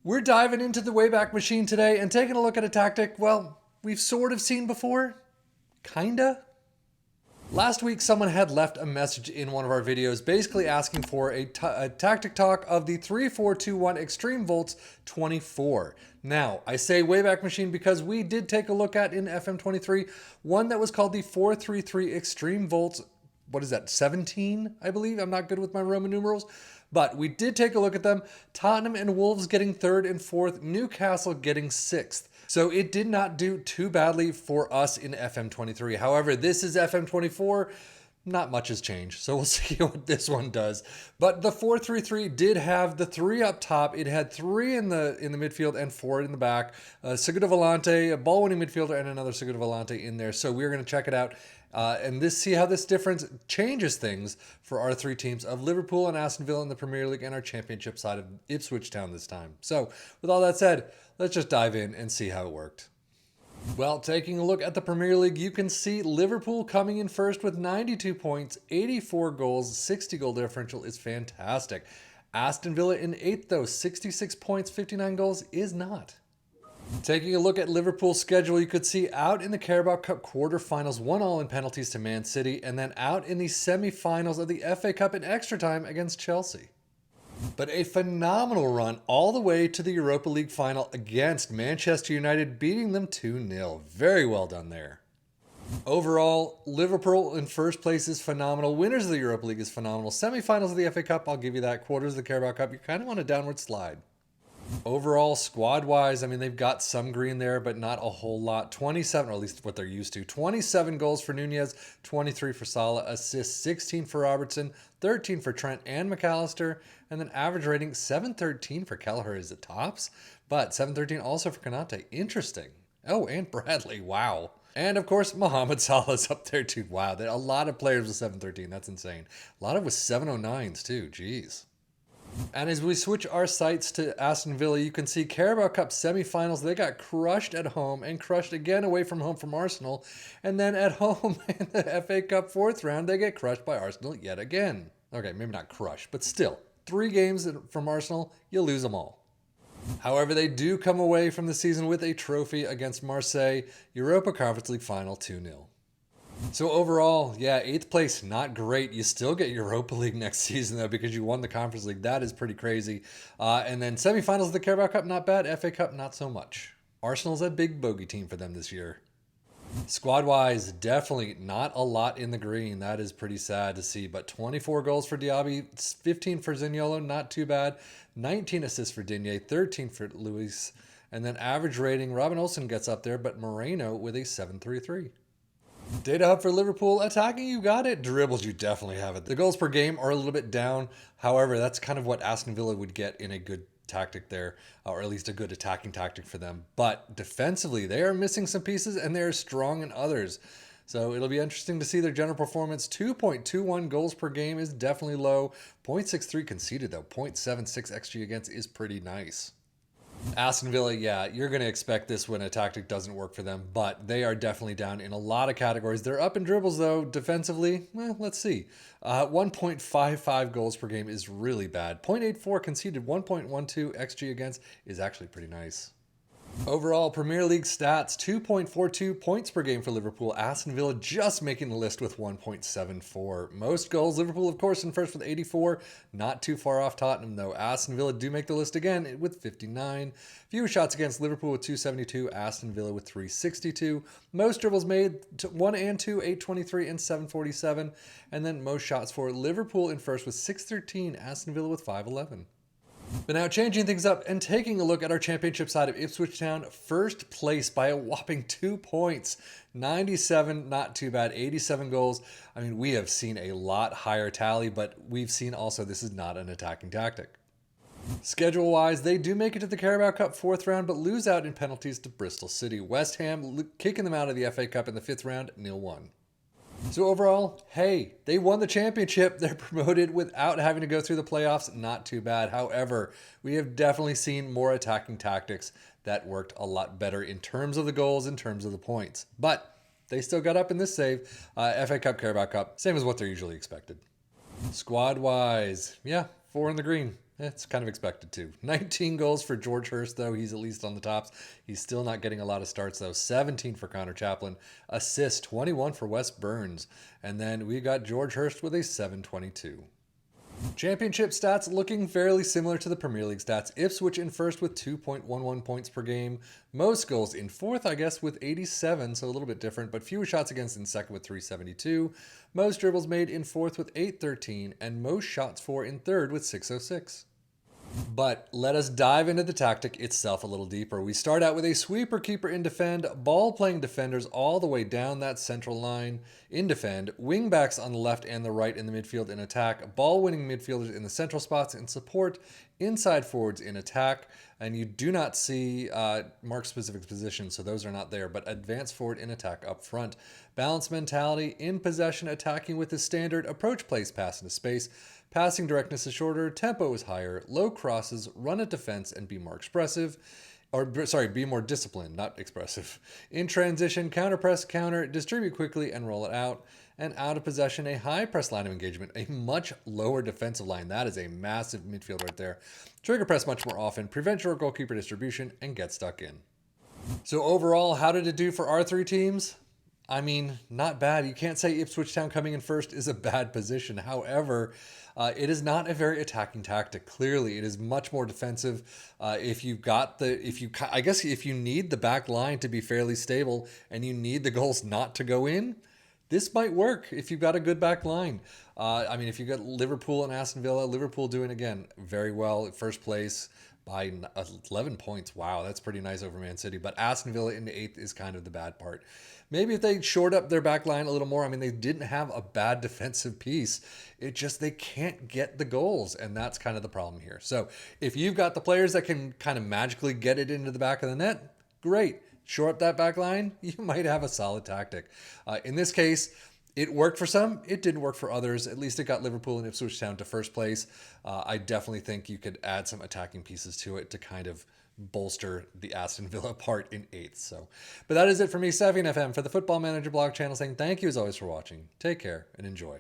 We're diving into the Wayback Machine today and taking a look at a tactic, well, we've sort of seen before. Kinda. Last week, someone had left a message in one of our videos basically asking for a tactic talk of the 3421 Extreme Volts 24. Now, I say Wayback Machine because we did take a look at in FM23 one that was called the 433 Extreme Volts. What is that, 17, I believe? I'm not good with my Roman numerals. But we did take a look at them. Tottenham and Wolves getting third and fourth. Newcastle getting sixth. So it did not do too badly for us in FM23. However, this is FM24. Not much has changed. So we'll see what this one does. But the 4-3-3 did have the three up top. It had three in the midfield and four in the back. Segundo Volante, a ball-winning midfielder, and another Segundo Volante in there. So we're going to check it out. And see how this difference changes things for our three teams of Liverpool and Aston Villa in the Premier League and our championship side of Ipswich Town this time. So with all that said, let's just dive in and see how it worked. Well, taking a look at the Premier League, you can see Liverpool coming in first with 92 points, 84 goals, 60 goal differential is fantastic. Aston Villa in eighth though, 66 points, 59 goals is not. Taking a look at Liverpool's schedule, you could see out in the Carabao Cup quarterfinals, 1-1 in penalties to Man City, and then out in the semi-finals of the FA Cup in extra time against Chelsea. But a phenomenal run all the way to the Europa League final against Manchester United, beating them 2-0. Very well done there. Overall, Liverpool in first place is phenomenal. Winners of the Europa League is phenomenal. Semi-finals of the FA Cup, I'll give you that. Quarters of the Carabao Cup, you kind of want a downward slide. Overall, squad-wise, I mean, they've got some green there, but not a whole lot. 27, or at least what they're used to. 27 goals for Nunez, 23 for Salah, assists 16 for Robertson, 13 for Trent and McAllister, and then average rating 713 for Kelleher is the tops, but 713 also for Konate. Interesting. Oh, and Bradley. Wow. And of course, Mohamed Salah's up there too. Wow, a lot of players with 713. That's insane. A lot of with 709s too. Jeez. And as we switch our sights to Aston Villa, you can see Carabao Cup semi-finals. They got crushed at home and crushed again away from home from Arsenal. And then at home in the FA Cup fourth round, they get crushed by Arsenal yet again. Okay, maybe not crushed, but still. 3 games from Arsenal, you lose them all. However, they do come away from the season with a trophy against Marseille, Europa Conference League final 2-0. So overall, yeah, 8th place, not great. You still get Europa League next season, though, because you won the Conference League. That is pretty crazy. And then semifinals of the Carabao Cup, not bad. FA Cup, not so much. Arsenal's a big bogey team for them this year. Squad-wise, definitely not a lot in the green. That is pretty sad to see. But 24 goals for Diaby, 15 for Zaniolo, not too bad. 19 assists for Digne, 13 for Luis. And then average rating, Robin Olsen gets up there, but Moreno with a 7.33. Data hub for Liverpool, attacking, you got it. Dribbles, you definitely have it. The goals per game are a little bit down. However, that's kind of what Aston Villa would get in a good tactic there, or at least a good attacking tactic for them. But defensively, they are missing some pieces and they're strong in others. So it'll be interesting to see their general performance. 2.21 goals per game is definitely low. 0.63 conceded though. 0.76 XG against is pretty nice. Aston Villa, yeah, you're going to expect this when a tactic doesn't work for them, but they are definitely down in a lot of categories. They're up in dribbles, though. Defensively, well, let's see. 1.55 goals per game is really bad. 0.84 conceded, 1.12 XG against is actually pretty nice. Overall, Premier League stats, 2.42 points per game for Liverpool. Aston Villa just making the list with 1.74. Most goals, Liverpool, of course, in first with 84. Not too far off Tottenham, though. Aston Villa do make the list again with 59. Fewer shots against Liverpool with 272. Aston Villa with 362. Most dribbles made, 1 and 2, 823 and 747. And then most shots for Liverpool in first with 613. Aston Villa with 511. But now changing things up and taking a look at our championship side of Ipswich Town, first place by a whopping 2 points. 97, not too bad. 87 goals. I mean, we have seen a lot higher tally, but we've seen also this is not an attacking tactic. Schedule-wise, they do make it to the Carabao Cup fourth round, but lose out in penalties to Bristol City. West Ham kicking them out of the FA Cup in the fifth round, 0-1. So overall, hey, they won the championship. They're promoted without having to go through the playoffs. Not too bad. However, we have definitely seen more attacking tactics that worked a lot better in terms of the goals, in terms of the points. But they still got up in this save. FA Cup, Carabao Cup, same as what they're usually expected. Squad-wise, yeah, 4 in the green. It's kind of expected to. 19 goals for George Hurst, though. He's at least on the tops. He's still not getting a lot of starts, though. 17 for Connor Chaplin. Assist, 21 for Wes Burns. And then we got George Hurst with a 722. Championship stats looking fairly similar to the Premier League stats. Ipswich in first with 2.11 points per game. Most goals in fourth, I guess, with 87, so a little bit different, but fewer shots against in second with 372. Most dribbles made in fourth with 813, and most shots for in third with 606. But let us dive into the tactic itself a little deeper. We start out with a sweeper keeper in defend, ball playing defenders all the way down that central line in defend, wing backs on the left and the right in the midfield in attack, ball winning midfielders in the central spots in support, inside forwards in attack, and you do not see mark specific positions, so those are not there, but advance forward in attack up front. Balanced mentality, in possession, attacking with the standard approach plays pass into space. Passing directness is shorter, tempo is higher, low crosses, run at defense, and be more expressive. Be more disciplined, not expressive. In transition, counter press, counter, distribute quickly, and roll it out. And out of possession, a high press line of engagement, a much lower defensive line. That is a massive midfield right there. Trigger press much more often, prevent your goalkeeper distribution, and get stuck in. So overall, how did it do for our three teams? I mean, not bad. You can't say Ipswich Town coming in first is a bad position. However, it is not a very attacking tactic. Clearly, it is much more defensive. If you need the back line to be fairly stable and you need the goals not to go in, this might work if you've got a good back line. If you've got Liverpool and Aston Villa, Liverpool doing, again, very well at first place by 11 points. Wow, that's pretty nice over Man City. But Aston Villa in the 8th is kind of the bad part. Maybe if they shored up their back line a little more, they didn't have a bad defensive piece. It just, they can't get the goals, and that's kind of the problem here. So if you've got the players that can kind of magically get it into the back of the net, great. Shore up that back line, you might have a solid tactic. In this case, it worked for some, it didn't work for others. At least it got Liverpool and Ipswich Town to first place. I definitely think you could add some attacking pieces to it to kind of bolster the Aston Villa part in 8th. But that is it for me, Savvy FM, for the Football Manager blog channel, saying thank you as always for watching. Take care and enjoy.